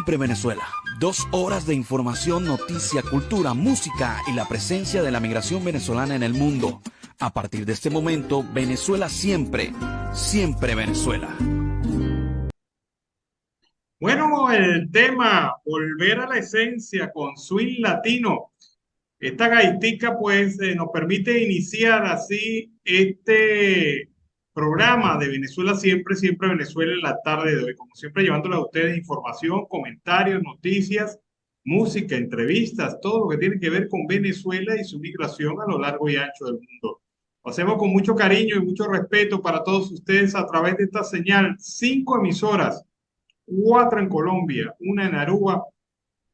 Siempre Venezuela. 2 horas de información, noticia, cultura, música y la presencia de la migración venezolana en el mundo. A partir de este momento, Venezuela siempre, siempre Venezuela. Bueno, el tema, volver a la esencia con swing latino. Esta gaitica pues nos permite iniciar así este programa de Venezuela siempre, siempre Venezuela en la tarde de hoy. Como siempre, llevándole a ustedes información, comentarios, noticias, música, entrevistas, todo lo que tiene que ver con Venezuela y su migración a lo largo y ancho del mundo. Lo hacemos con mucho cariño y mucho respeto para todos ustedes a través de esta señal. 5 emisoras, 4 en Colombia, una en Aruba,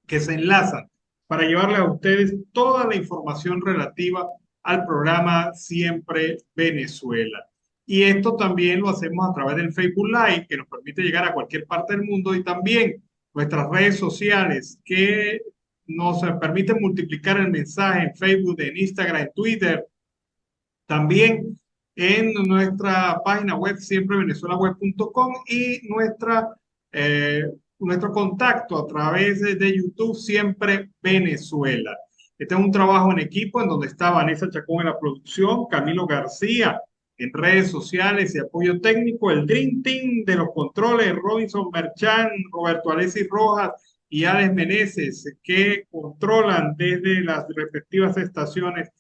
que se enlazan para llevarle a ustedes toda la información relativa al programa Siempre Venezuela. Y esto también lo hacemos a través del Facebook Live, que nos permite llegar a cualquier parte del mundo, y también nuestras redes sociales que nos permiten multiplicar el mensaje en Facebook, en Instagram, en Twitter, también en nuestra página web siemprevenezuelaweb.com y nuestro contacto a través de YouTube Siempre Venezuela. Este es un trabajo en equipo en donde está Vanessa Chacón en la producción, Camilo García en redes sociales y apoyo técnico, el Dream Team de los controles, Robinson Merchan, Roberto Alessi Rojas y Alex Meneses, que controlan desde las respectivas estaciones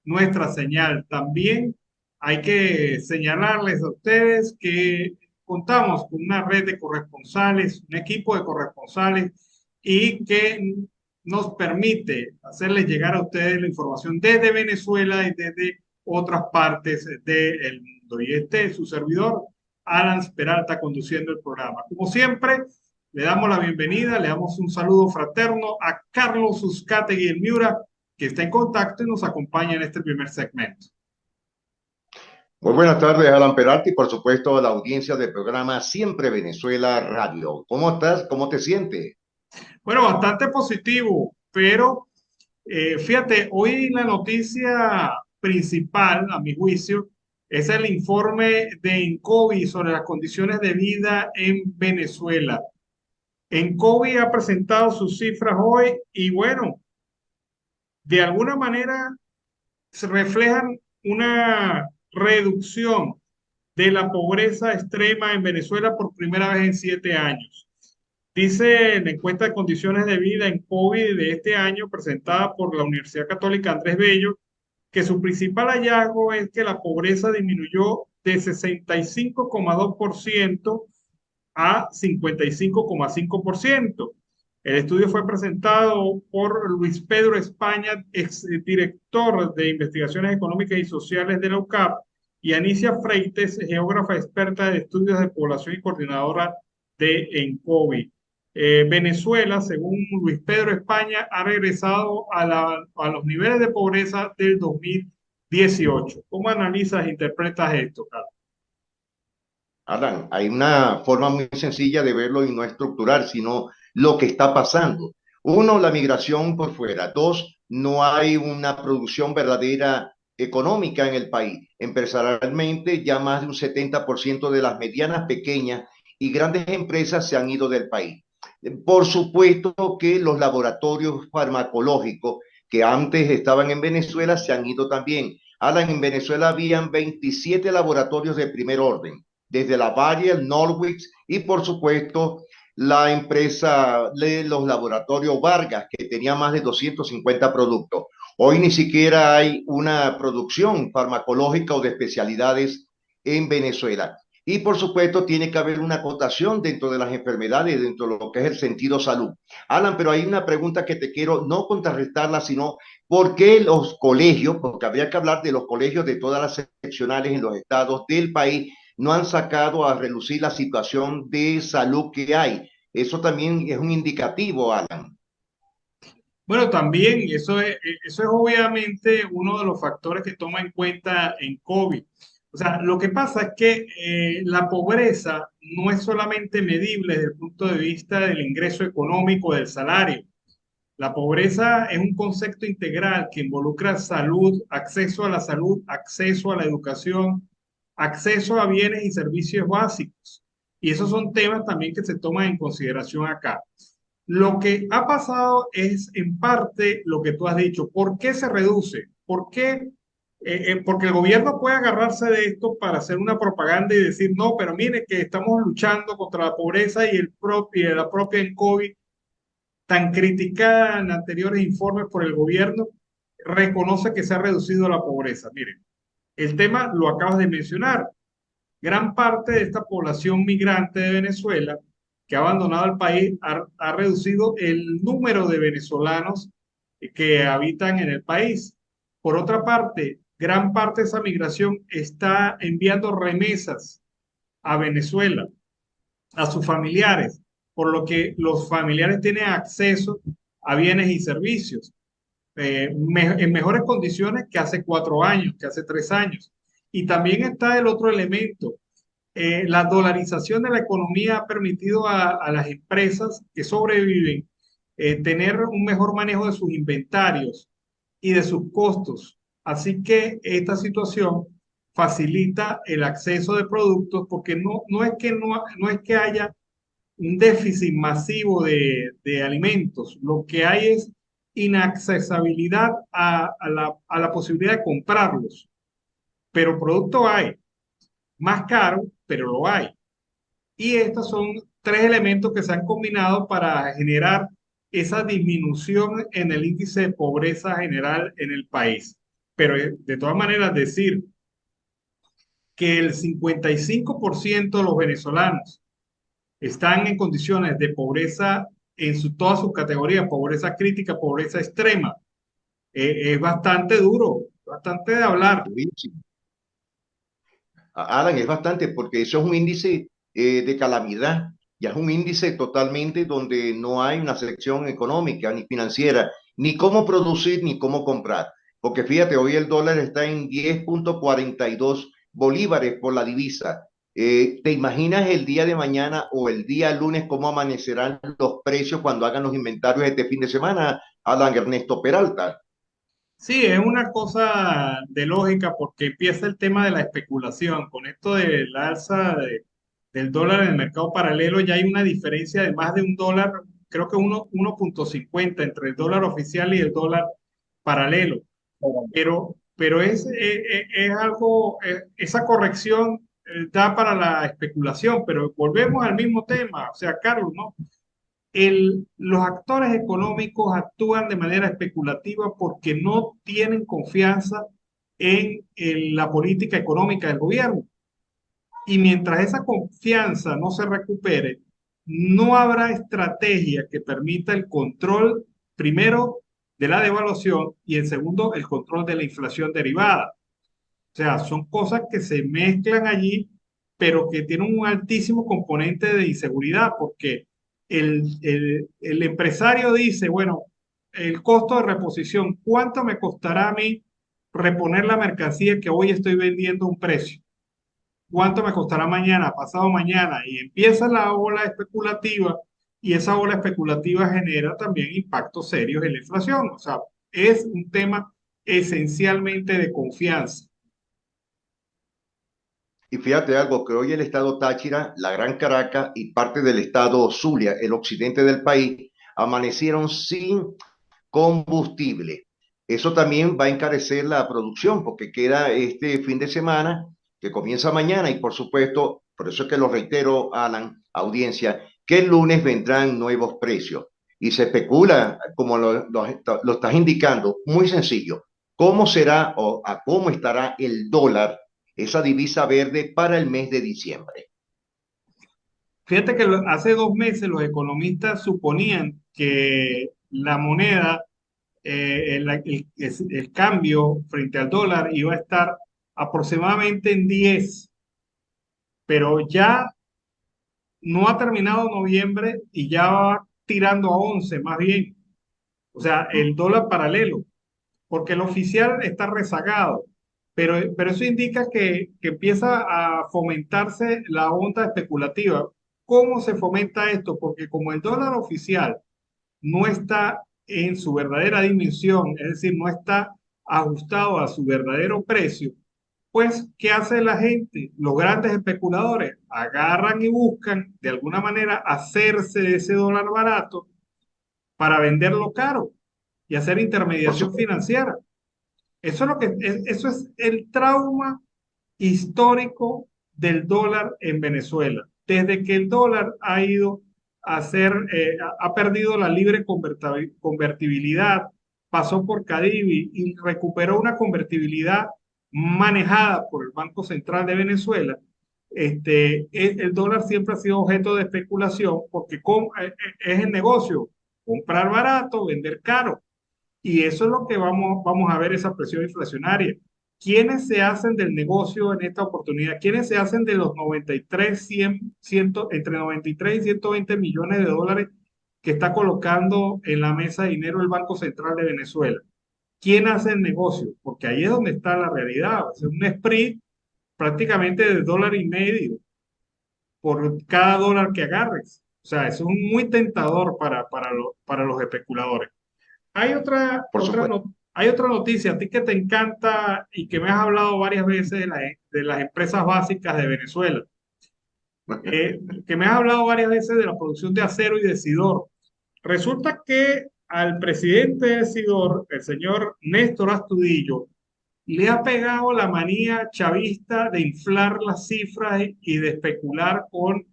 nuestra señal. También hay que señalarles a ustedes que contamos con una red de corresponsales, un equipo de corresponsales y que nos permite hacerles llegar a ustedes la información desde Venezuela y desde otras partes del mundo. Y este es su servidor, Alan Peralta, conduciendo el programa. Como siempre, le damos la bienvenida, le damos un saludo fraterno a Carlos Uzcategui el Miura, que está en contacto y nos acompaña en este primer segmento. Muy buenas tardes, Alan Peralta, y por supuesto a la audiencia del programa Siempre Venezuela Radio. ¿Cómo estás? ¿Cómo te sientes? Bueno, bastante positivo, pero fíjate, hoy la noticia principal, a mi juicio, es el informe de Incovi sobre las condiciones de vida en Venezuela. Incovi ha presentado sus cifras hoy y bueno, de alguna manera se reflejan una reducción de la pobreza extrema en Venezuela por primera vez en 7 años. Dice la encuesta de condiciones de vida en COVID de este año presentada por la Universidad Católica Andrés Bello, que su principal hallazgo es que la pobreza disminuyó de 65,2% a 55,5%. El estudio fue presentado por Luis Pedro España, exdirector de Investigaciones Económicas y Sociales de la UCAP, y Anicia Freites, geógrafa experta de estudios de población y coordinadora de ENCOVI. Venezuela, según Luis Pedro España, ha regresado a los niveles de pobreza del 2018. ¿Cómo analizas e interpretas esto, Carlos? Alan, hay una forma muy sencilla de verlo y no estructural, sino lo que está pasando. Uno, la migración por fuera. Dos, no hay una producción verdadera económica en el país. Empresarialmente, ya más de un 70% de las medianas, pequeñas y grandes empresas se han ido del país. Por supuesto que los laboratorios farmacológicos que antes estaban en Venezuela se han ido también. Alan, en Venezuela habían 27 laboratorios de primer orden, desde la Valle, el Norwich y por supuesto la empresa de los laboratorios Vargas, que tenía más de 250 productos. Hoy ni siquiera hay una producción farmacológica o de especialidades en Venezuela. Y por supuesto tiene que haber una acotación dentro de las enfermedades, dentro de lo que es el sentido salud. Alan, pero hay una pregunta que te quiero no contrarrestarla, sino ¿por qué los colegios, porque habría que hablar de los colegios de todas las seccionales en los estados del país, no han sacado a relucir la situación de salud que hay? Eso también es un indicativo, Alan. Bueno, también eso es obviamente uno de los factores que toma en cuenta en COVID. O sea, lo que pasa es que la pobreza no es solamente medible desde el punto de vista del ingreso económico, del salario. La pobreza es un concepto integral que involucra salud, acceso a la salud, acceso a la educación, acceso a bienes y servicios básicos. Y esos son temas también que se toman en consideración acá. Lo que ha pasado es en parte lo que tú has dicho. ¿Por qué se reduce? ¿Por qué? Porque el gobierno puede agarrarse de esto para hacer una propaganda y decir, no, pero mire que estamos luchando contra la pobreza y la propia en COVID, tan criticada en anteriores informes por el gobierno, reconoce que se ha reducido la pobreza. Miren, el tema lo acabas de mencionar. Gran parte de esta población migrante de Venezuela que ha abandonado el país ha reducido el número de venezolanos que habitan en el país. Por otra parte, gran parte de esa migración está enviando remesas a Venezuela, a sus familiares, por lo que los familiares tienen acceso a bienes y servicios en mejores condiciones que hace 4 años, que hace 3 años. Y también está el otro elemento. La dolarización de la economía ha permitido a las empresas que sobreviven tener un mejor manejo de sus inventarios y de sus costos. Así que esta situación facilita el acceso de productos porque no es que haya un déficit masivo de alimentos. Lo que hay es inaccesibilidad a la posibilidad de comprarlos. Pero producto hay, más caro, pero lo hay. Y estos son tres elementos que se han combinado para generar esa disminución en el índice de pobreza general en el país. Pero de todas maneras, decir que el 55% de los venezolanos están en condiciones de pobreza en todas sus categorías, pobreza crítica, pobreza extrema, es bastante duro, bastante de hablar. Durísimo. Alan, es bastante, porque eso es un índice de calamidad, ya es un índice totalmente donde no hay una selección económica ni financiera, ni cómo producir ni cómo comprar. Porque fíjate, hoy el dólar está en 10,42 bolívares por la divisa. ¿Te imaginas el día de mañana o el día lunes cómo amanecerán los precios cuando hagan los inventarios este fin de semana, Alan Ernesto Peralta? Sí, es una cosa de lógica porque empieza el tema de la especulación. Con esto de la alza del dólar en el mercado paralelo ya hay una diferencia de más de $1, creo que 1,50 entre el dólar oficial y el dólar paralelo. Pero es algo, esa corrección da para la especulación, pero volvemos al mismo tema, o sea, Carlos, ¿no? Los actores económicos actúan de manera especulativa porque no tienen confianza en la política económica del gobierno. Y mientras esa confianza no se recupere, no habrá estrategia que permita el control, primero, de la devaluación y en segundo, el control de la inflación derivada. O sea, son cosas que se mezclan allí, pero que tienen un altísimo componente de inseguridad, porque el empresario dice, bueno, el costo de reposición, ¿cuánto me costará a mí reponer la mercancía que hoy estoy vendiendo a un precio? ¿Cuánto me costará mañana, pasado mañana? Y empieza la ola especulativa y esa ola especulativa genera también impactos serios en la inflación. O sea, es un tema esencialmente de confianza. Y fíjate algo, que hoy el estado Táchira, la Gran Caracas y parte del estado Zulia, el occidente del país, amanecieron sin combustible. Eso también va a encarecer la producción porque queda este fin de semana que comienza mañana y por supuesto, por eso es que lo reitero, Alan, audiencia, que el lunes vendrán nuevos precios. Y se especula, como lo estás indicando, muy sencillo, cómo será o a cómo estará el dólar, esa divisa verde para el mes de diciembre. Fíjate que hace 2 meses los economistas suponían que la moneda, el cambio frente al dólar iba a estar aproximadamente en 10, pero ya no ha terminado noviembre y ya va tirando a 11 más bien. O sea, el dólar paralelo, porque el oficial está rezagado, pero eso indica que empieza a fomentarse la onda especulativa. ¿Cómo se fomenta esto? Porque como el dólar oficial no está en su verdadera dimensión, es decir, no está ajustado a su verdadero precio, pues, ¿qué hace la gente? Los grandes especuladores agarran y buscan de alguna manera hacerse de ese dólar barato para venderlo caro y hacer por intermediación supuesto. financiera. Eso es el trauma histórico del dólar en Venezuela. Desde que el dólar ha ido a ser, ha perdido la libre convertibilidad, pasó por Cadivi y recuperó una convertibilidad manejada por el Banco Central de Venezuela. El dólar siempre ha sido objeto de especulación porque es el negocio, comprar barato, vender caro. Y eso es lo que vamos a ver, esa presión inflacionaria. ¿Quiénes se hacen del negocio en esta oportunidad? ¿Quiénes se hacen de los 93, 100, entre 93 y 120 millones de dólares que está colocando en la mesa de dinero el Banco Central de Venezuela? ¿Quién hace el negocio? Porque ahí es donde está la realidad. Es un spread prácticamente de $1.50 por cada dólar que agarres. O sea, eso es muy tentador para los especuladores. Por supuesto. Hay otra noticia, a ti que te encanta y que me has hablado varias veces de las empresas básicas de Venezuela, que me has hablado varias veces de la producción de acero y de Sidor. Resulta que al presidente de Sidor, el señor Néstor Astudillo, le ha pegado la manía chavista de inflar las cifras y de especular con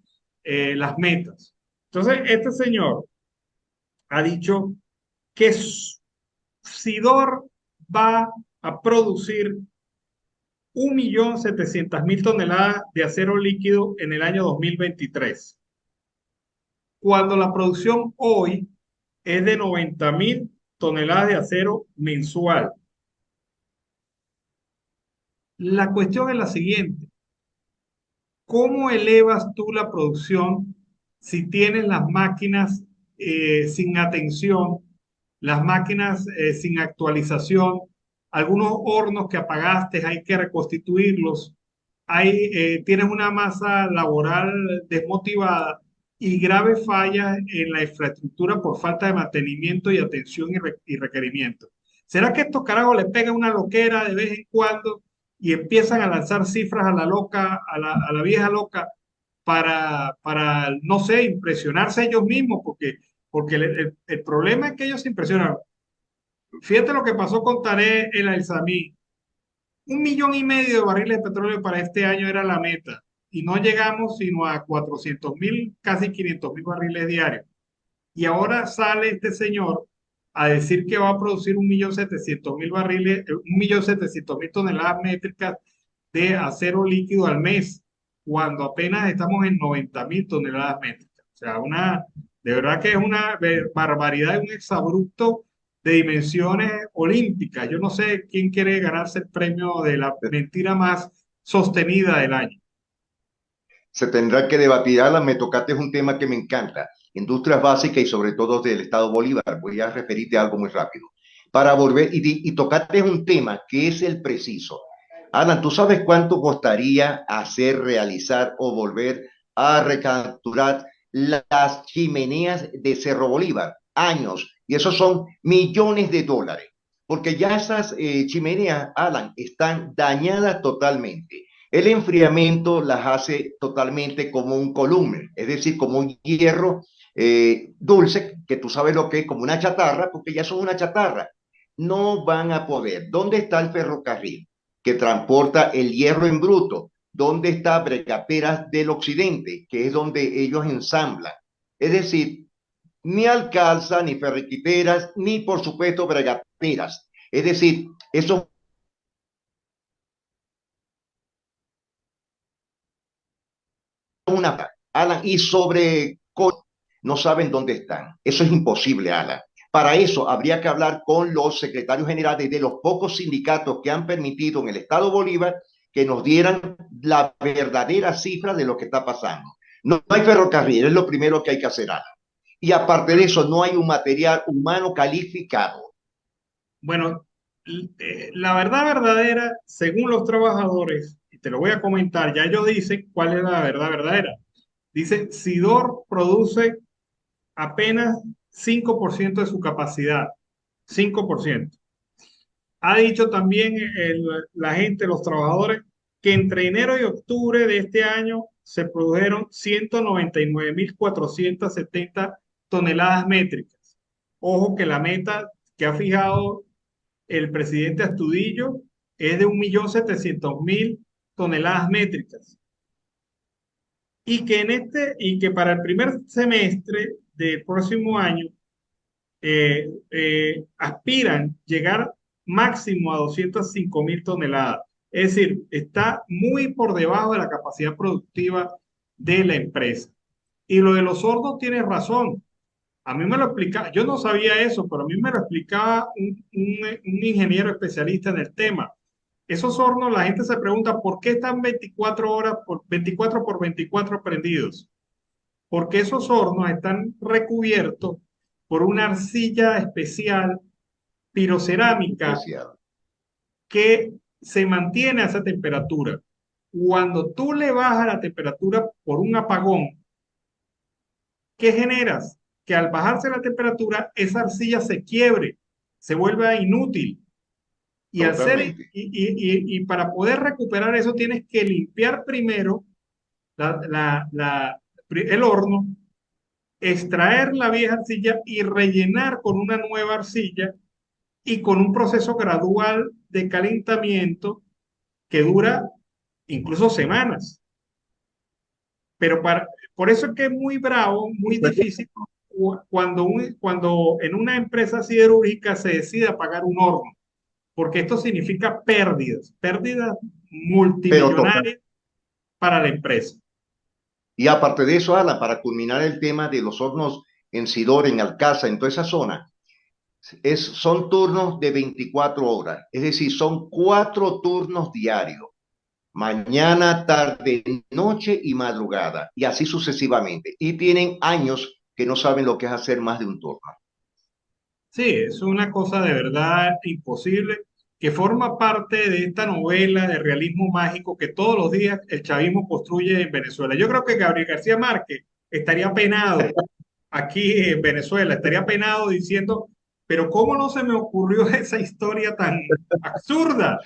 las metas. Entonces, este señor ha dicho que Sidor va a producir 1.700.000 toneladas de acero líquido en el año 2023, cuando la producción hoy es de 90.000 toneladas de acero mensual. La cuestión es la siguiente: ¿cómo elevas tú la producción si tienes las máquinas sin atención, las máquinas sin actualización, algunos hornos que apagaste, hay que reconstituirlos, tienes una masa laboral desmotivada y graves fallas en la infraestructura por falta de mantenimiento y atención y requerimiento? ¿Será que estos carajos le pegan una loquera de vez en cuando y empiezan a lanzar cifras a la loca, a la vieja loca, no sé, impresionarse ellos mismos? Porque el problema es que ellos se impresionan. Fíjate lo que pasó con Tarek El Alzamí. 1,5 millones de barriles de petróleo para este año era la meta y no llegamos sino a 400.000, casi 500.000 barriles diarios. Y ahora sale este señor a decir que va a producir 1.700.000 barriles, 1.700.000 toneladas métricas de acero líquido al mes, cuando apenas estamos en 90.000 toneladas métricas. O sea, de verdad que es una barbaridad, un exabrupto de dimensiones olímpicas. Yo no sé quién quiere ganarse el premio de la mentira más sostenida del año. Se tendrá que debatir. Alan, me tocaste un tema que me encanta, industrias básicas y sobre todo del Estado Bolívar. Voy a referirte a algo muy rápido. Para volver, y tocaste un tema que es el preciso. Alan, ¿tú sabes cuánto costaría hacer, realizar o volver a recapturar las chimeneas de Cerro Bolívar? Años. Y esos son millones de dólares. Porque ya esas chimeneas, Alan, están dañadas totalmente. El enfriamiento las hace totalmente como un column, es decir, como un hierro dulce, que tú sabes lo que es, como una chatarra, porque ya son una chatarra. No van a poder. ¿Dónde está el ferrocarril que transporta el hierro en bruto? ¿Dónde está Bregaperas del Occidente, que es donde ellos ensamblan? Es decir, ni Alcalza, ni Ferrequiteras, ni por supuesto Bregaperas. Es decir, eso una Alan, y sobre no saben dónde están. Eso es imposible, Alan. Para eso habría que hablar con los secretarios generales de los pocos sindicatos que han permitido en el Estado Bolívar que nos dieran la verdadera cifra de lo que está pasando. No hay ferrocarril, es lo primero que hay que hacer, Alan. Y aparte de eso, no hay un material humano calificado. Bueno, la verdad verdadera, según los trabajadores, y te lo voy a comentar, ya ellos dicen cuál es la verdad verdadera. Dicen, Sidor produce apenas 5% de su capacidad, 5%. Ha dicho también la gente, los trabajadores, que entre enero y octubre de este año se produjeron 199.470 toneladas métricas. Ojo que la meta que ha fijado el presidente Astudillo es de 1.700.000 toneladas métricas. Y que para el primer semestre del próximo año aspiran llegar máximo a 205.000 toneladas. Es decir, está muy por debajo de la capacidad productiva de la empresa. Y lo de los hornos tiene razón. A mí me lo explicaba, yo no sabía eso, pero a mí me lo explicaba un ingeniero especialista en el tema. Esos hornos, la gente se pregunta por qué están 24 horas, por 24 por 24 prendidos. Porque esos hornos están recubiertos por una arcilla especial pirocerámica Especial. que se mantiene a esa temperatura. Cuando tú le bajas la temperatura por un apagón, ¿qué generas? Que al bajarse la temperatura, esa arcilla se quiebre, se vuelve inútil. Y, Totalmente. y para poder recuperar eso tienes que limpiar primero el horno, extraer la vieja arcilla y rellenar con una nueva arcilla y con un proceso gradual de calentamiento que dura incluso semanas. Pero por eso es que es muy bravo, muy difícil cuando en una empresa siderúrgica se decide apagar un horno, porque esto significa pérdidas Pero multimillonarias para la empresa. y aparte de eso, Alan, para culminar el tema de los hornos en Sidor, en Alcázar, en toda esa zona, son turnos de 24 horas, es decir, son 4 turnos diarios, mañana, tarde, noche y madrugada, y así sucesivamente. Y tienen años que no saben lo que es hacer más de un turno. Sí, es una cosa de verdad imposible que forma parte de esta novela de realismo mágico que todos los días el chavismo construye en Venezuela. Yo creo que Gabriel García Márquez estaría penado aquí en Venezuela, estaría penado diciendo, pero ¿cómo no se me ocurrió esa historia tan absurda?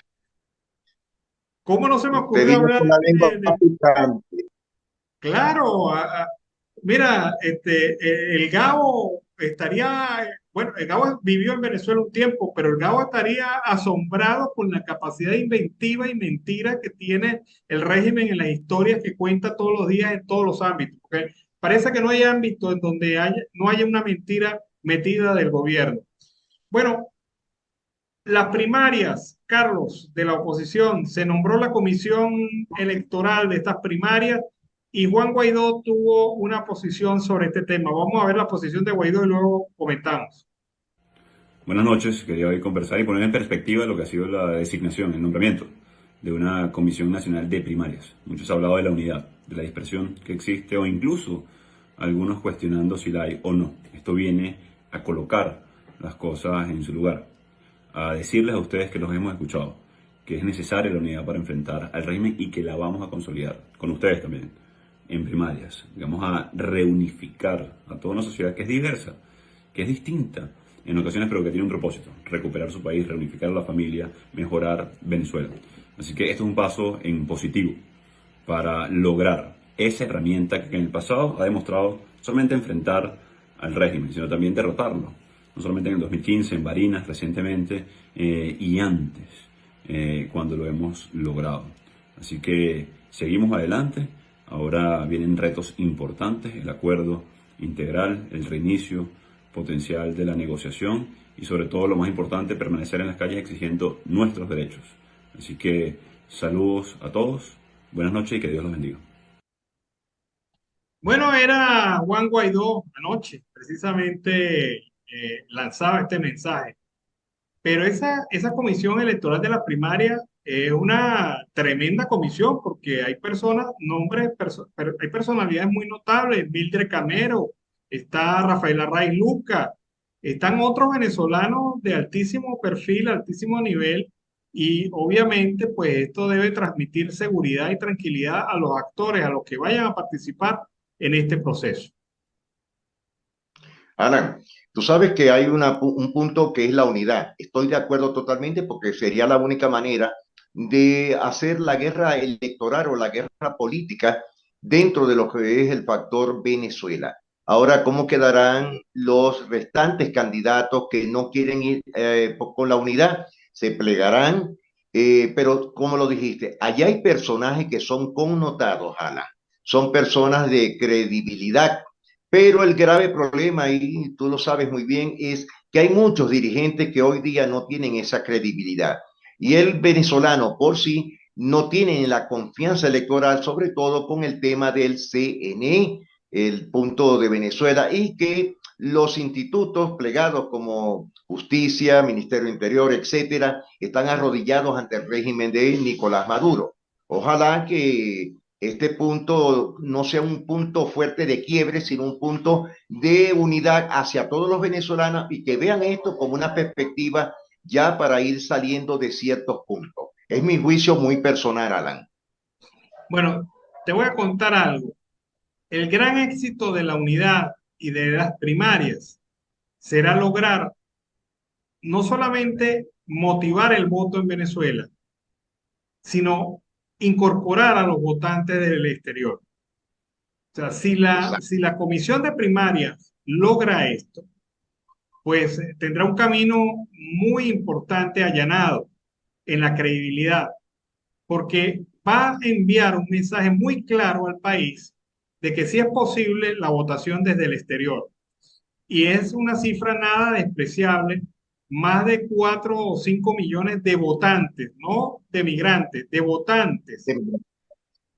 ¿Cómo no se me Usted ocurrió vino hablar con la lengua picante. claro, mira, el Gabo estaría, bueno, el Gabo vivió en Venezuela un tiempo, pero el Gabo estaría asombrado con la capacidad inventiva y mentira que tiene el régimen en las historias que cuenta todos los días en todos los ámbitos. Porque parece que no hay ámbito en donde no haya una mentira metida del gobierno. Bueno, las primarias, Carlos, de la oposición, se nombró la comisión electoral de estas primarias y Juan Guaidó tuvo una posición sobre este tema. Vamos a ver la posición de Guaidó y luego comentamos. Buenas noches, quería hoy conversar y poner en perspectiva lo que ha sido la designación, el nombramiento de una Comisión Nacional de Primarias. Muchos han hablado de la unidad, de la dispersión que existe o incluso algunos cuestionando si la hay o no. Esto viene a colocar las cosas en su lugar, a decirles a ustedes que los hemos escuchado, que es necesaria la unidad para enfrentar al régimen y que la vamos a consolidar, con ustedes también, en primarias. Vamos a reunificar a toda una sociedad que es diversa, que es distinta en ocasiones, pero que tiene un propósito: recuperar su país, reunificar a la familia, mejorar Venezuela. Así que esto es un paso en positivo para lograr esa herramienta que en el pasado ha demostrado solamente enfrentar al régimen, sino también derrotarlo. No solamente en el 2015, en Barinas recientemente y antes, cuando lo hemos logrado. Así que seguimos adelante. Ahora vienen retos importantes: el acuerdo integral, el reinicio potencial de la negociación y sobre todo lo más importante, permanecer en las calles exigiendo nuestros derechos. Así que saludos a todos, buenas noches y que Dios los bendiga. Bueno, era Juan Guaidó anoche, precisamente lanzaba este mensaje. Pero esa comisión electoral de la primaria es una tremenda comisión porque hay personas, hay personalidades muy notables: Mildred Camero, está Rafael Arraiz Luca, están otros venezolanos de altísimo perfil, altísimo nivel, y obviamente pues esto debe transmitir seguridad y tranquilidad a los actores, a los que vayan a participar en este proceso. Alan, tú sabes que hay un punto que es la unidad. Estoy de acuerdo totalmente porque sería la única manera de hacer la guerra electoral o la guerra política dentro de lo que es el factor Venezuela. Ahora, ¿cómo quedarán los restantes candidatos que no quieren ir con la unidad? Se plegarán, pero como lo dijiste, allá hay personajes que son connotados, Alan, son personas de credibilidad, pero el grave problema, y tú lo sabes muy bien, es que hay muchos dirigentes que hoy día no tienen esa credibilidad. Y el venezolano por sí no tiene la confianza electoral, sobre todo con el tema del CNE, el punto de Venezuela, y que los institutos plegados como Justicia, Ministerio Interior, etcétera, están arrodillados ante el régimen de Nicolás Maduro. Ojalá que este punto no sea un punto fuerte de quiebre, sino un punto de unidad hacia todos los venezolanos y que vean esto como una perspectiva ya para ir saliendo de ciertos puntos. Es mi juicio muy personal, Alan. Bueno, te voy a contar algo. El gran éxito de la unidad y de las primarias será lograr no solamente motivar el voto en Venezuela, sino incorporar a los votantes del exterior. O sea, si la comisión de primarias logra esto, pues tendrá un camino muy importante allanado en la credibilidad, porque va a enviar un mensaje muy claro al país de que sí es posible la votación desde el exterior. Y es una cifra nada despreciable, más de 4 o 5 millones de votantes, no de migrantes, de votantes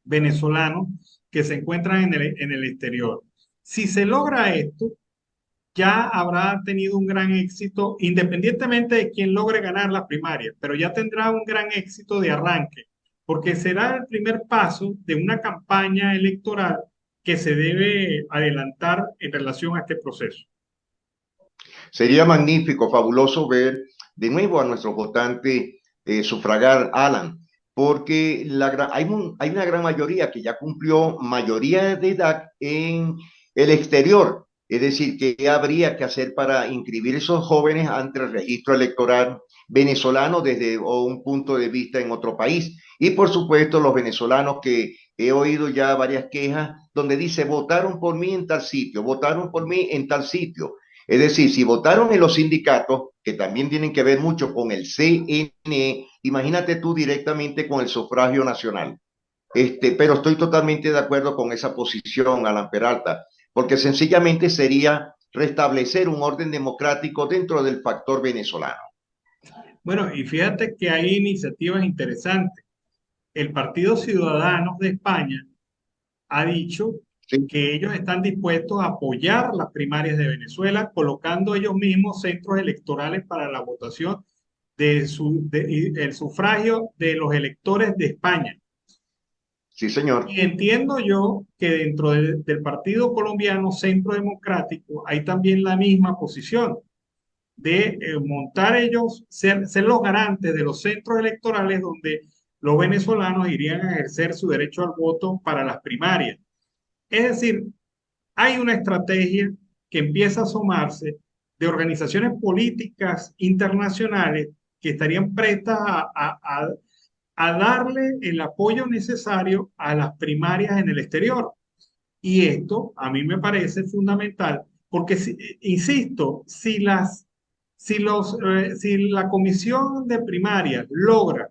venezolanos que se encuentran en el exterior. Si se logra esto, ya habrá tenido un gran éxito, independientemente de quién logre ganar las primarias, pero ya tendrá un gran éxito de arranque, porque será el primer paso de una campaña electoral que se debe adelantar en relación a este proceso. Sería magnífico, fabuloso ver de nuevo a nuestros votantes sufragar, Alan, porque hay una gran mayoría que ya cumplió mayoría de edad en el exterior. Es decir, ¿qué habría que hacer para inscribir esos jóvenes ante el registro electoral venezolano desde un punto de vista en otro país? Y por supuesto, los venezolanos que he oído ya varias quejas donde dice, votaron por mí en tal sitio, votaron por mí en tal sitio. Es decir, si votaron en los sindicatos, que también tienen que ver mucho con el CNE, imagínate tú directamente con el sufragio nacional. Pero estoy totalmente de acuerdo con esa posición, Alan Peralta, porque sencillamente sería restablecer un orden democrático dentro del factor venezolano. Bueno, y fíjate que hay iniciativas interesantes. El Partido Ciudadanos de España ha dicho Sí. que ellos están dispuestos a apoyar las primarias de Venezuela, colocando ellos mismos centros electorales para la votación el sufragio de los electores de España. Sí, señor. Y entiendo yo que dentro del Partido Colombiano Centro Democrático hay también la misma posición de montar ellos, ser los garantes de los centros electorales donde los venezolanos irían a ejercer su derecho al voto para las primarias. Es decir, hay una estrategia que empieza a asomarse de organizaciones políticas internacionales que estarían prestas a darle el apoyo necesario a las primarias en el exterior. Y esto a mí me parece fundamental porque, insisto, si la comisión de primarias logra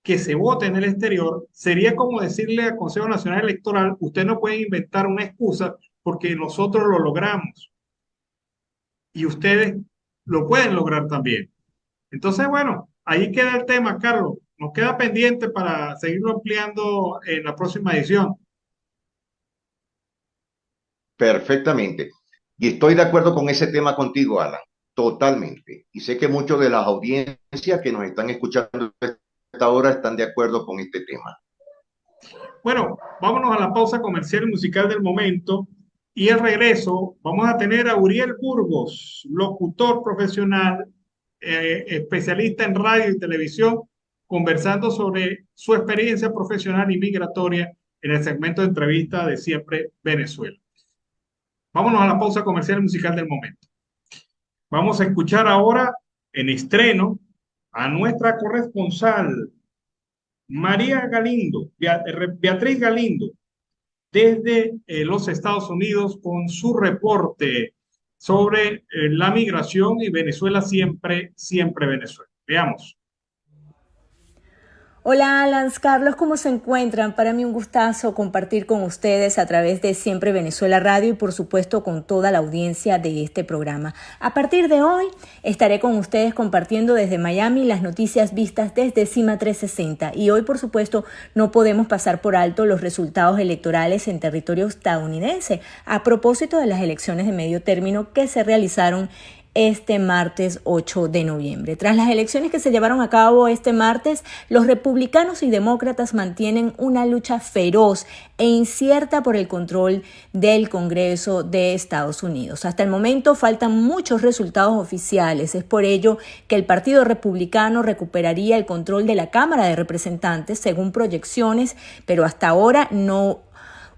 que se vote en el exterior, sería como decirle al Consejo Nacional Electoral, usted no puede inventar una excusa porque nosotros lo logramos y ustedes lo pueden lograr también. Entonces, bueno, ahí queda el tema, Carlos. Nos queda pendiente para seguirlo ampliando en la próxima edición. Perfectamente. Y estoy de acuerdo con ese tema contigo, Alan, totalmente. Y sé que muchos de las audiencias que nos están escuchando a esta hora están de acuerdo con este tema. Bueno, vámonos a la pausa comercial y musical del momento. Y al regreso vamos a tener a Uriel Burgos, locutor profesional, especialista en radio y televisión, conversando sobre su experiencia profesional y migratoria en el segmento de entrevista de Siempre Venezuela. Vámonos a la pausa comercial y musical del momento. Vamos a escuchar ahora en estreno a nuestra corresponsal María Galindo, Beatriz Galindo, desde los Estados Unidos con su reporte sobre la migración y Venezuela siempre, siempre Venezuela. Veamos. Hola Alan, Carlos, ¿cómo se encuentran? Para mí un gustazo compartir con ustedes a través de Siempre Venezuela Radio y por supuesto con toda la audiencia de este programa. A partir de hoy estaré con ustedes compartiendo desde Miami las noticias vistas desde CIMA 360 y hoy por supuesto no podemos pasar por alto los resultados electorales en territorio estadounidense a propósito de las elecciones de medio término que se realizaron este martes 8 de noviembre. Tras las elecciones que se llevaron a cabo este martes, los republicanos y demócratas mantienen una lucha feroz e incierta por el control del Congreso de Estados Unidos. Hasta el momento faltan muchos resultados oficiales. Es por ello que el Partido Republicano recuperaría el control de la Cámara de Representantes según proyecciones, pero hasta ahora no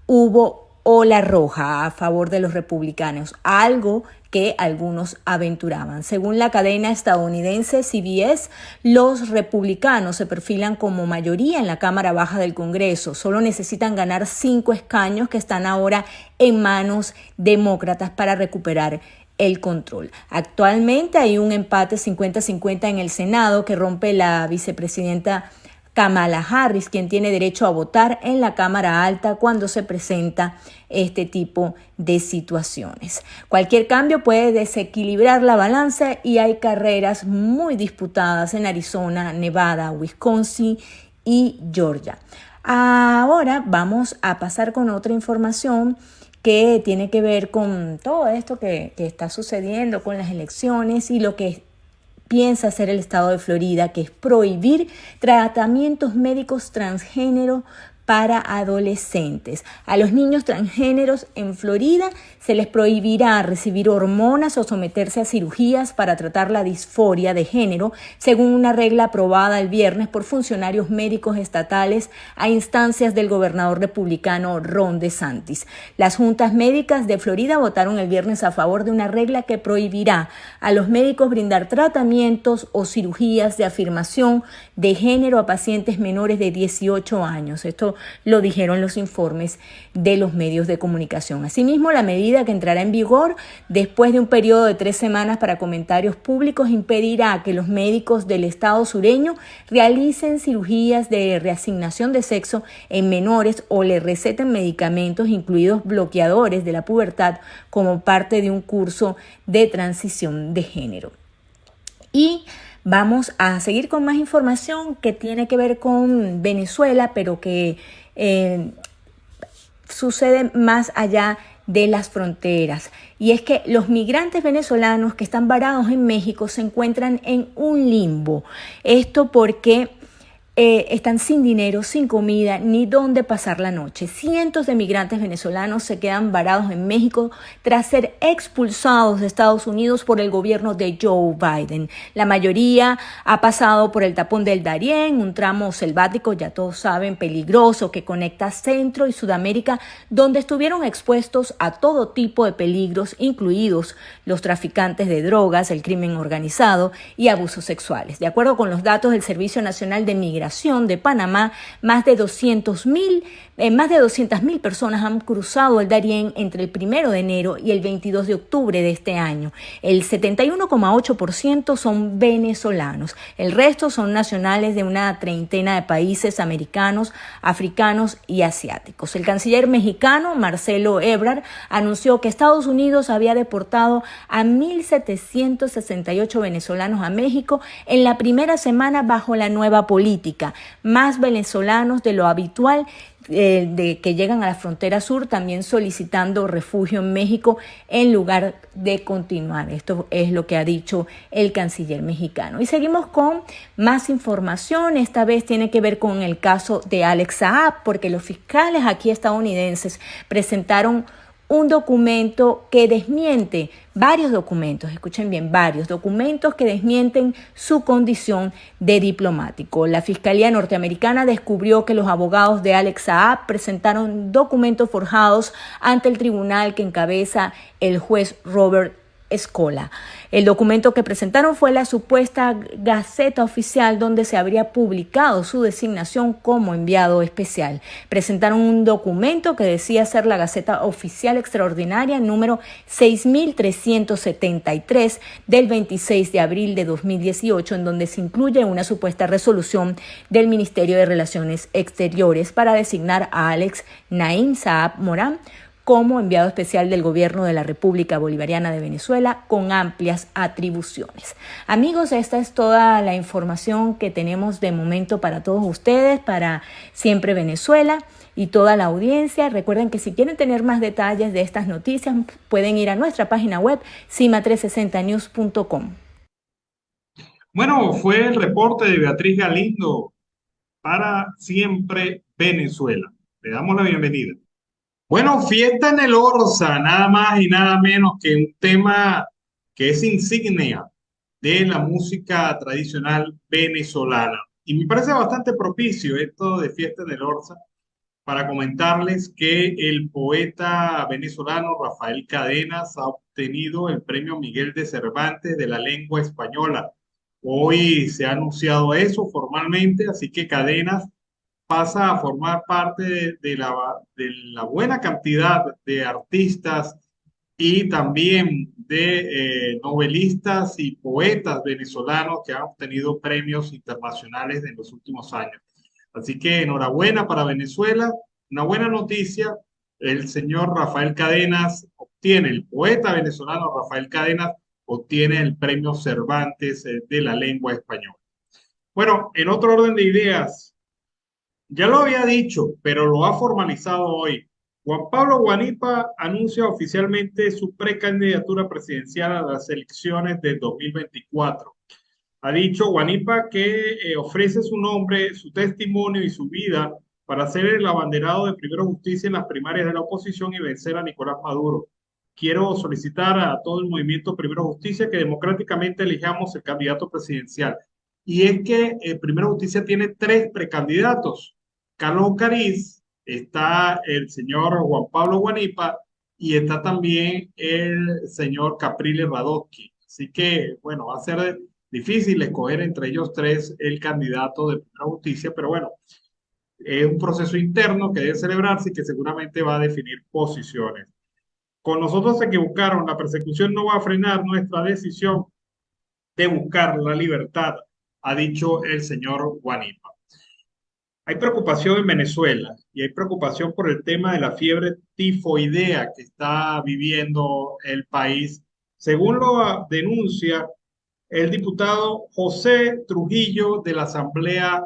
hubo ola roja a favor de los republicanos, algo que algunos aventuraban. Según la cadena estadounidense CBS, los republicanos se perfilan como mayoría en la Cámara Baja del Congreso. Solo necesitan ganar 5 escaños que están ahora en manos demócratas para recuperar el control. Actualmente hay un empate 50-50 en el Senado que rompe la vicepresidenta Kamala Harris, quien tiene derecho a votar en la Cámara Alta cuando se presenta este tipo de situaciones. Cualquier cambio puede desequilibrar la balanza y hay carreras muy disputadas en Arizona, Nevada, Wisconsin y Georgia. Ahora vamos a pasar con otra información que tiene que ver con todo esto que está sucediendo con las elecciones y lo que piensa hacer el estado de Florida, que es prohibir tratamientos médicos transgénero para adolescentes. A los niños transgéneros en Florida se les prohibirá recibir hormonas o someterse a cirugías para tratar la disforia de género, según una regla aprobada el viernes por funcionarios médicos estatales a instancias del gobernador republicano Ron DeSantis. Las juntas médicas de Florida votaron el viernes a favor de una regla que prohibirá a los médicos brindar tratamientos o cirugías de afirmación de género a pacientes menores de 18 años. Esto lo dijeron los informes de los medios de comunicación. Asimismo, la medida que entrará en vigor después de un periodo de 3 semanas para comentarios públicos impedirá que los médicos del estado sureño realicen cirugías de reasignación de sexo en menores o le receten medicamentos, incluidos bloqueadores de la pubertad, como parte de un curso de transición de género. Y vamos a seguir con más información que tiene que ver con Venezuela, pero que sucede más allá de las fronteras. Y es que los migrantes venezolanos que están varados en México se encuentran en un limbo. Esto porque están sin dinero, sin comida, ni dónde pasar la noche. Cientos de migrantes venezolanos se quedan varados en México tras ser expulsados de Estados Unidos por el gobierno de Joe Biden. La mayoría ha pasado por el tapón del Darién, un tramo selvático, ya todos saben, peligroso, que conecta Centro y Sudamérica, donde estuvieron expuestos a todo tipo de peligros, incluidos los traficantes de drogas, el crimen organizado y abusos sexuales. De acuerdo con los datos del Servicio Nacional de Migración de Panamá, más de 200.000 personas han cruzado el Darién entre el 1 de enero y el 22 de octubre de este año. El 71,8% son venezolanos. El resto son nacionales de una treintena de países americanos, africanos y asiáticos. El canciller mexicano Marcelo Ebrard anunció que Estados Unidos había deportado a 1.768 venezolanos a México en la primera semana bajo la nueva política. Más venezolanos de lo habitual de que llegan a la frontera sur, también solicitando refugio en México en lugar de continuar. Esto es lo que ha dicho el canciller mexicano. Y seguimos con más información. Esta vez tiene que ver con el caso de Alex Saab, porque los fiscales aquí estadounidenses presentaron un documento que desmiente, varios documentos, escuchen bien, varios documentos que desmienten su condición de diplomático. La Fiscalía norteamericana descubrió que los abogados de Alex Saab presentaron documentos forjados ante el tribunal que encabeza el juez Robert Escola. El documento que presentaron fue la supuesta Gaceta Oficial donde se habría publicado su designación como enviado especial. Presentaron un documento que decía ser la Gaceta Oficial Extraordinaria número 6373 del 26 de abril de 2018, en donde se incluye una supuesta resolución del Ministerio de Relaciones Exteriores para designar a Alex Naim Saab Morán como enviado especial del Gobierno de la República Bolivariana de Venezuela con amplias atribuciones. Amigos, esta es toda la información que tenemos de momento para todos ustedes, para Siempre Venezuela y toda la audiencia. Recuerden que si quieren tener más detalles de estas noticias, pueden ir a nuestra página web, cima360news.com. Bueno, fue el reporte de Beatriz Galindo para Siempre Venezuela. Le damos la bienvenida. Bueno, fiesta en el Orsa, nada más y nada menos que un tema que es insignia de la música tradicional venezolana. Y me parece bastante propicio esto de fiesta en el Orsa para comentarles que el poeta venezolano Rafael Cadenas ha obtenido el premio Miguel de Cervantes de la lengua española. Hoy se ha anunciado eso formalmente, así que Cadenas pasa a formar parte de la buena cantidad de artistas y también de novelistas y poetas venezolanos que han obtenido premios internacionales en los últimos años. Así que enhorabuena para Venezuela, una buena noticia. El señor Rafael Cadenas obtiene, el poeta venezolano Rafael Cadenas obtiene el premio Cervantes de la lengua española. Bueno, en otro orden de ideas, ya lo había dicho, pero lo ha formalizado hoy. Juan Pablo Guanipa anuncia oficialmente su precandidatura presidencial a las elecciones de 2024. Ha dicho Guanipa que ofrece su nombre, su testimonio y su vida para ser el abanderado de Primero Justicia en las primarias de la oposición y vencer a Nicolás Maduro. Quiero solicitar a todo el movimiento Primero Justicia que democráticamente elijamos el candidato presidencial. Y es que Primero Justicia tiene 3 precandidatos. Carlos Cariz, está el señor Juan Pablo Guanipa y está también el señor Capriles Radosky. Así que, bueno, va a ser difícil escoger entre ellos 3 el candidato de Primera Justicia, pero bueno, es un proceso interno que debe celebrarse y que seguramente va a definir posiciones. Con nosotros se equivocaron, la persecución no va a frenar nuestra decisión de buscar la libertad, ha dicho el señor Guanipa. Hay preocupación en Venezuela y hay preocupación por el tema de la fiebre tifoidea que está viviendo el país, según lo denuncia el diputado José Trujillo de la Asamblea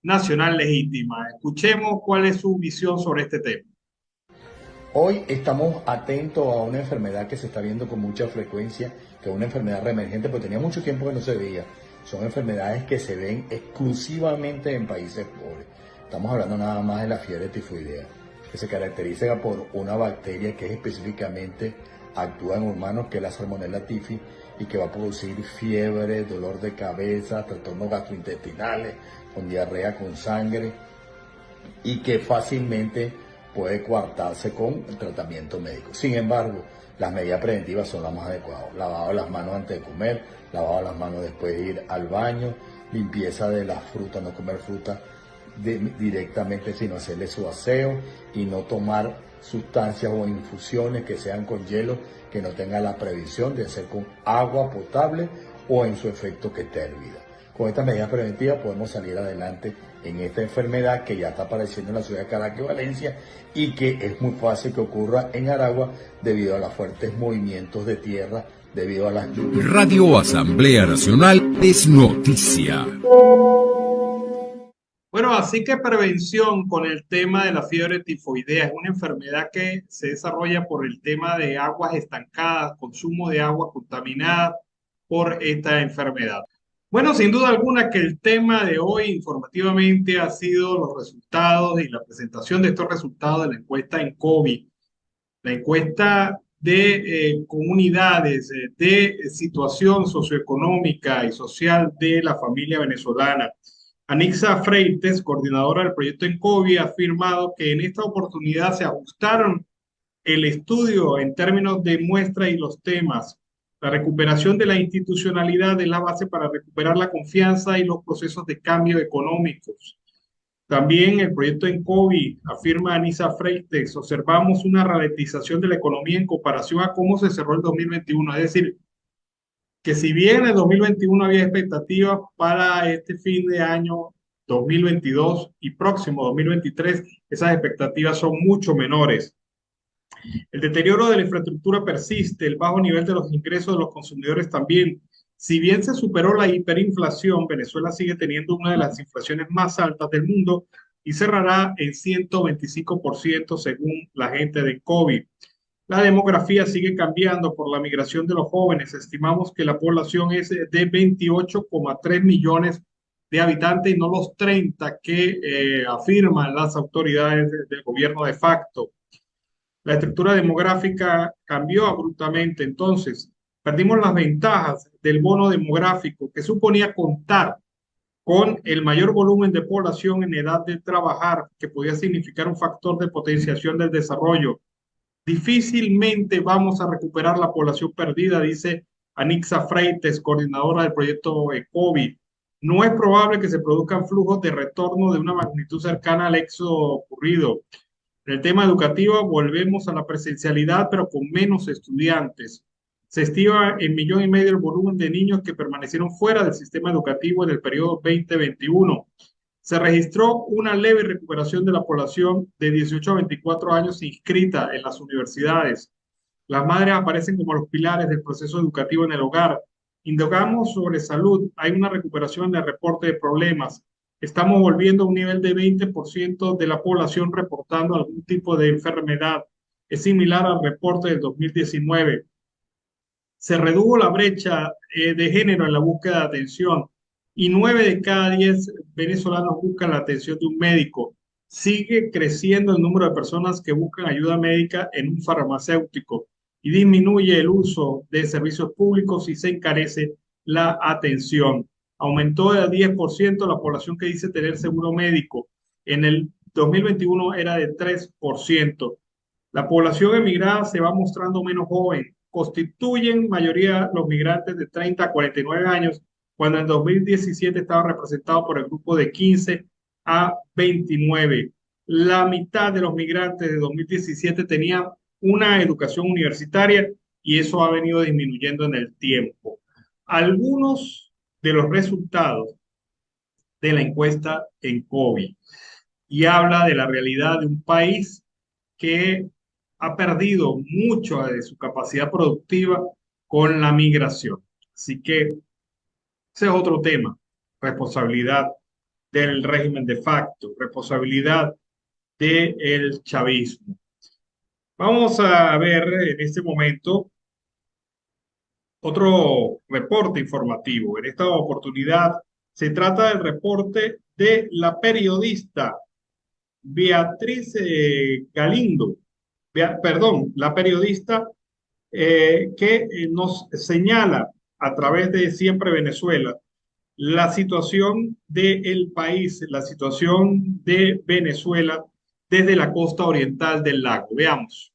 Nacional Legítima. Escuchemos cuál es su visión sobre este tema. Hoy estamos atentos a una enfermedad que se está viendo con mucha frecuencia, que es una enfermedad reemergente, porque tenía mucho tiempo que no se veía. Son enfermedades que se ven exclusivamente en países pobres. Estamos hablando nada más de la fiebre tifoidea, que se caracteriza por una bacteria que específicamente actúa en humanos, que es la Salmonella typhi, y que va a producir fiebre, dolor de cabeza, trastornos gastrointestinales, con diarrea, con sangre, y que fácilmente puede coartarse con el tratamiento médico. Sin embargo, las medidas preventivas son las más adecuadas. Lavado de las manos antes de comer, lavado de las manos después de ir al baño, limpieza de las frutas, no comer fruta directamente sino hacerle su aseo y no tomar sustancias o infusiones que sean con hielo, que no tengan la previsión de ser con agua potable o en su efecto que esté hervida. Con estas medidas preventivas podemos salir adelante en esta enfermedad que ya está apareciendo en la ciudad de Caracas y Valencia y que es muy fácil que ocurra en Aragua debido a los fuertes movimientos de tierra, debido a las lluvias. Radio Asamblea Nacional es noticia. Bueno, así que prevención con el tema de la fiebre tifoidea. Es una enfermedad que se desarrolla por el tema de aguas estancadas, consumo de agua contaminada por esta enfermedad. Bueno, sin duda alguna que el tema de hoy informativamente ha sido los resultados y la presentación de estos resultados de la encuesta en COVID, la encuesta de comunidades, de situación socioeconómica y social de la familia venezolana. Anixa Freites, coordinadora del proyecto ENCOVI, ha afirmado que en esta oportunidad se ajustaron el estudio en términos de muestra y los temas. La recuperación de la institucionalidad es la base para recuperar la confianza y los procesos de cambio económicos. También el proyecto en COVID, afirma Anissa Freites, observamos una ralentización de la economía en comparación a cómo se cerró el 2021. Es decir, que si bien en el 2021 había expectativas para este fin de año 2022 y próximo 2023, esas expectativas son mucho menores. El deterioro de la infraestructura persiste, el bajo nivel de los ingresos de los consumidores también. Si bien se superó la hiperinflación, Venezuela sigue teniendo una de las inflaciones más altas del mundo y cerrará en 125% según la gente de COVID. La demografía sigue cambiando por la migración de los jóvenes. Estimamos que la población es de 28,3 millones de habitantes y no los 30 que afirman las autoridades del gobierno de facto. La estructura demográfica cambió abruptamente, entonces perdimos las ventajas del bono demográfico que suponía contar con el mayor volumen de población en edad de trabajar, que podía significar un factor de potenciación del desarrollo. Difícilmente vamos a recuperar la población perdida, dice Anissa Freites, coordinadora del proyecto COVID. No es probable que se produzcan flujos de retorno de una magnitud cercana al éxodo ocurrido. En el tema educativo volvemos a la presencialidad, pero con menos estudiantes. Se estima en 1,5 millones el volumen de niños que permanecieron fuera del sistema educativo en el periodo 2021. Se registró una leve recuperación de la población de 18 a 24 años inscrita en las universidades. Las madres aparecen como los pilares del proceso educativo en el hogar. Indagamos sobre salud. Hay una recuperación en el reporte de problemas. Estamos volviendo a un nivel de 20% de la población reportando algún tipo de enfermedad. Es similar al reporte del 2019. Se redujo la brecha de género en la búsqueda de atención y 9 de cada 10 venezolanos buscan la atención de un médico. Sigue creciendo el número de personas que buscan ayuda médica en un farmacéutico y disminuye el uso de servicios públicos y se encarece la atención. Aumentó de 10% la población que dice tener seguro médico. En el 2021 era de 3%. La población emigrada se va mostrando menos joven. Constituyen mayoría los migrantes de 30 a 49 años, cuando en 2017 estaba representado por el grupo de 15 a 29. La mitad de los migrantes de 2017 tenían una educación universitaria y eso ha venido disminuyendo en el tiempo. Algunos de los resultados de la encuesta en COVID y habla de la realidad de un país que ha perdido mucho de su capacidad productiva con la migración. Así que ese es otro tema, responsabilidad del régimen de facto, responsabilidad del chavismo. Vamos a ver en este momento otro reporte informativo. En esta oportunidad se trata del reporte de la periodista Beatriz Galindo, la periodista que nos señala a través de Siempre Venezuela la situación del país, la situación de Venezuela desde la costa oriental del lago. Veamos.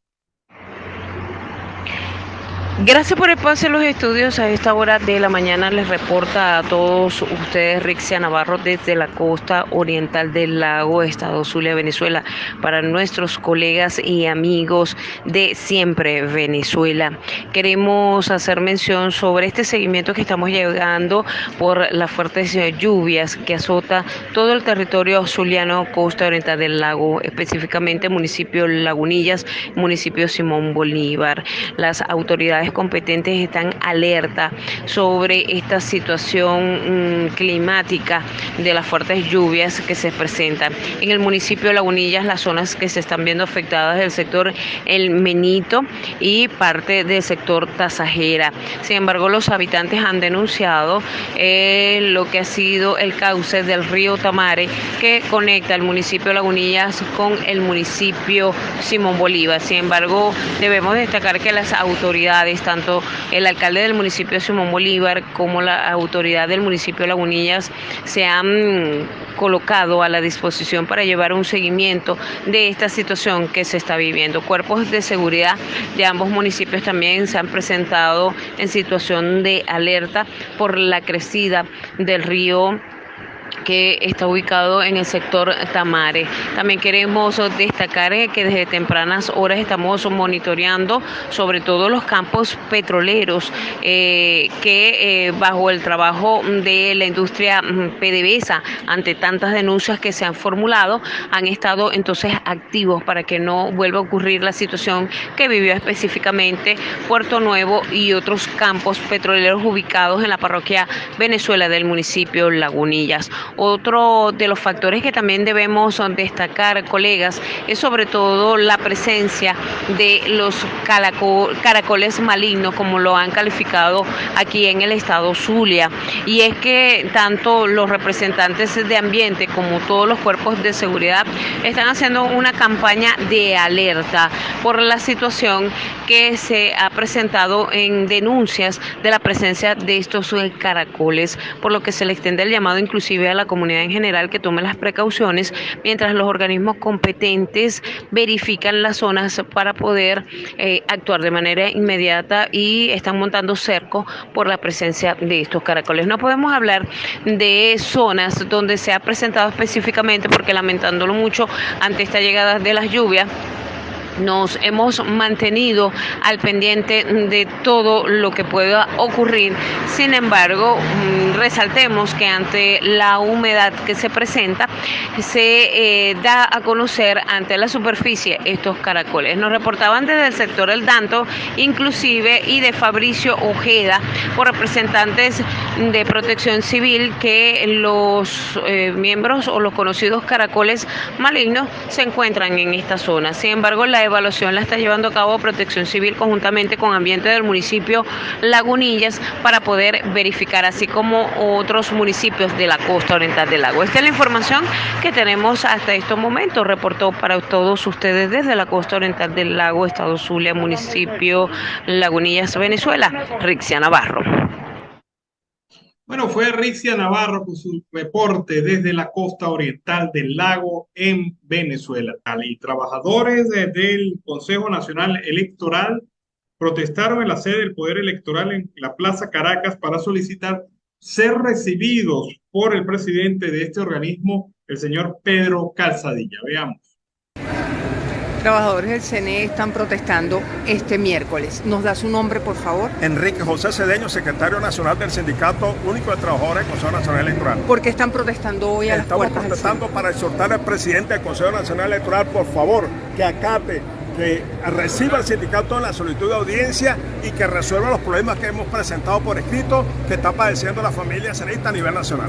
Gracias por el pase en los estudios. A esta hora de la mañana les reporta a todos ustedes Rixia Navarro desde la costa oriental del lago, estado Zulia, Venezuela, para nuestros colegas y amigos de Siempre Venezuela. Queremos hacer mención sobre este seguimiento que estamos llegando por las fuertes lluvias que azota todo el territorio zuliano, costa oriental del lago, específicamente municipio Lagunillas, municipio Simón Bolívar. Las autoridades competentes están alerta sobre esta situación climática de las fuertes lluvias que se presentan. En el municipio de Lagunillas, las zonas que se están viendo afectadas del sector El Menito y parte del sector Tasajera. Sin embargo, los habitantes han denunciado lo que ha sido el cauce del río Tamare que conecta el municipio de Lagunillas con el municipio Simón Bolívar. Sin embargo, debemos destacar que las autoridades, tanto el alcalde del municipio de Simón Bolívar como la autoridad del municipio de Lagunillas, se han han colocado a la disposición para llevar un seguimiento de esta situación que se está viviendo. Cuerpos de seguridad de ambos municipios también se han presentado en situación de alerta por la crecida del río que está ubicado en el sector Tamare. También queremos destacar que desde tempranas estamos monitoreando sobre todo los campos petroleros que bajo el trabajo de la industria PDVSA, ante tantas denuncias que se han formulado, han estado entonces activos para que no vuelva a ocurrir la situación que vivió específicamente Puerto Nuevo y otros campos petroleros ubicados en la parroquia Venezuela del municipio Lagunillas. Otro de los factores que también debemos destacar, colegas, es sobre todo la presencia de los caracoles malignos, como lo han calificado aquí en el estado Zulia. Y es que tanto los representantes de ambiente como todos los cuerpos de seguridad están haciendo una campaña de alerta por la situación que se ha presentado en denuncias de la presencia de estos caracoles, por lo que se le extiende el llamado inclusive a la comunidad en general que tome las precauciones mientras los organismos competentes verifican las zonas para poder actuar de manera inmediata, y están montando cerco por la presencia de estos caracoles. No podemos hablar de zonas donde se ha presentado específicamente porque, lamentándolo mucho, ante esta llegada de las lluvias, nos hemos mantenido al pendiente de todo lo que pueda ocurrir. Sin embargo, resaltemos que ante la humedad que se presenta, se da a conocer ante la superficie estos caracoles. Nos reportaban desde el sector El Danto, inclusive, y de Fabricio Ojeda, por representantes de Protección Civil, que los miembros o los conocidos caracoles malignos se encuentran en esta zona. Sin embargo, la evaluación la está llevando a cabo Protección Civil conjuntamente con Ambiente del municipio Lagunillas para poder verificar, así como otros municipios de la costa oriental del lago. Esta es la información que tenemos hasta estos momentos. Reportó para todos ustedes desde la costa oriental del lago, estado Zulia, municipio Lagunillas, Venezuela, Rixia Navarro. Bueno, fue Rixia Navarro con su reporte desde la costa oriental del lago en Venezuela. Y trabajadores del Consejo Nacional Electoral protestaron en la sede del Poder Electoral en la Plaza Caracas para solicitar ser recibidos por el presidente de este organismo, el señor Pedro Calzadilla. Veamos. Trabajadores del CNE están protestando este miércoles. ¿Nos da su nombre, por favor? Enrique José Cedeño, secretario nacional del Sindicato Único de Trabajadores del Consejo Nacional Electoral. ¿Por qué están protestando hoy a las puertas del CNE? Estamos protestando para exhortar al presidente del Consejo Nacional Electoral, por favor, que acate, que reciba el sindicato en la solicitud de audiencia y que resuelva los problemas que hemos presentado por escrito que está padeciendo la familia cenista a nivel nacional.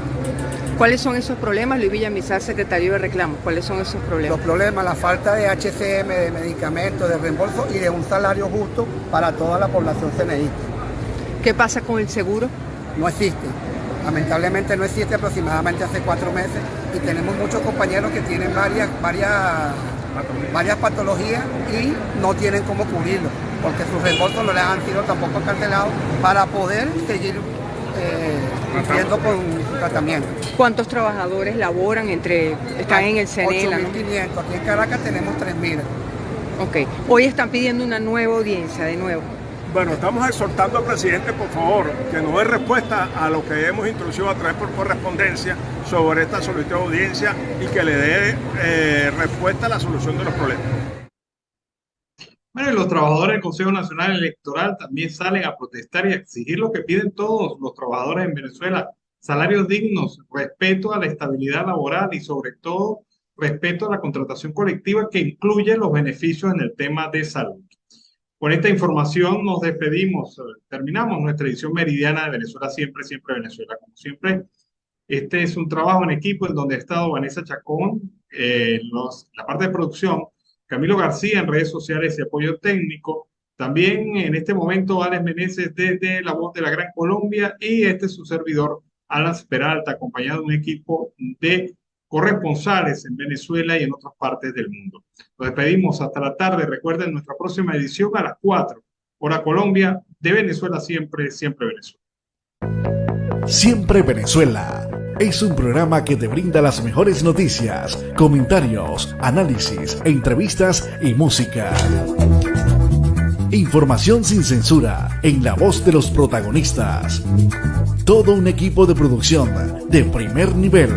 ¿Cuáles son esos problemas, Luis Villamizar, secretario de Reclamos? ¿Cuáles son esos problemas? Los problemas, la falta de HCM, de medicamentos, de reembolso y de un salario justo para toda la población ceneísta. ¿Qué pasa con el seguro? No existe. Lamentablemente no existe, aproximadamente hace 4 meses, y tenemos muchos compañeros que tienen varias patologías y no tienen cómo cubrirlo, porque sus reembolsos no les han sido tampoco cancelados para poder seguir cumpliendo con su tratamiento. ¿Cuántos trabajadores laboran están en el CNE? 8.500, aquí en Caracas tenemos 3.000. Ok, hoy están pidiendo una nueva audiencia, de nuevo. Bueno, estamos exhortando al presidente, por favor, que nos dé respuesta a lo que hemos introducido a través por correspondencia sobre esta solicitud de audiencia y que le dé respuesta a la solución de los problemas. Bueno, y los trabajadores del Consejo Nacional Electoral también salen a protestar y a exigir lo que piden todos los trabajadores en Venezuela: salarios dignos, respeto a la estabilidad laboral y, sobre todo, respeto a la contratación colectiva que incluye los beneficios en el tema de salud. Con esta información nos despedimos, terminamos nuestra edición meridiana de Venezuela Siempre, Siempre Venezuela. Como siempre, este es un trabajo en equipo en donde ha estado Vanessa Chacón, la parte de producción, Camilo García en redes sociales y apoyo técnico. También en este momento Alex Meneses desde La Voz de la Gran Colombia, y este es su servidor, Alan Peralta, acompañado de un equipo de corresponsales en Venezuela y en otras partes del mundo. Nos despedimos hasta la tarde. Recuerden nuestra próxima edición a las 4, hora Colombia, de Venezuela Siempre, Siempre Venezuela. Siempre Venezuela. Es un programa que te brinda las mejores noticias, comentarios, análisis, entrevistas y música. Información sin censura, en la voz de los protagonistas. Todo un equipo de producción de primer nivel.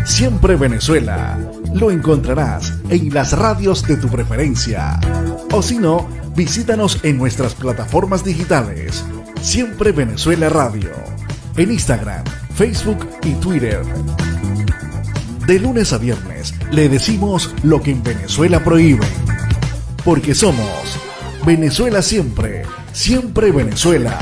Siempre Venezuela. Lo encontrarás en las radios de tu preferencia. O si no, visítanos en nuestras plataformas digitales. Siempre Venezuela Radio. En Instagram, Facebook y Twitter. De lunes a viernes le decimos lo que en Venezuela prohíben. Porque somos Venezuela siempre, siempre Venezuela.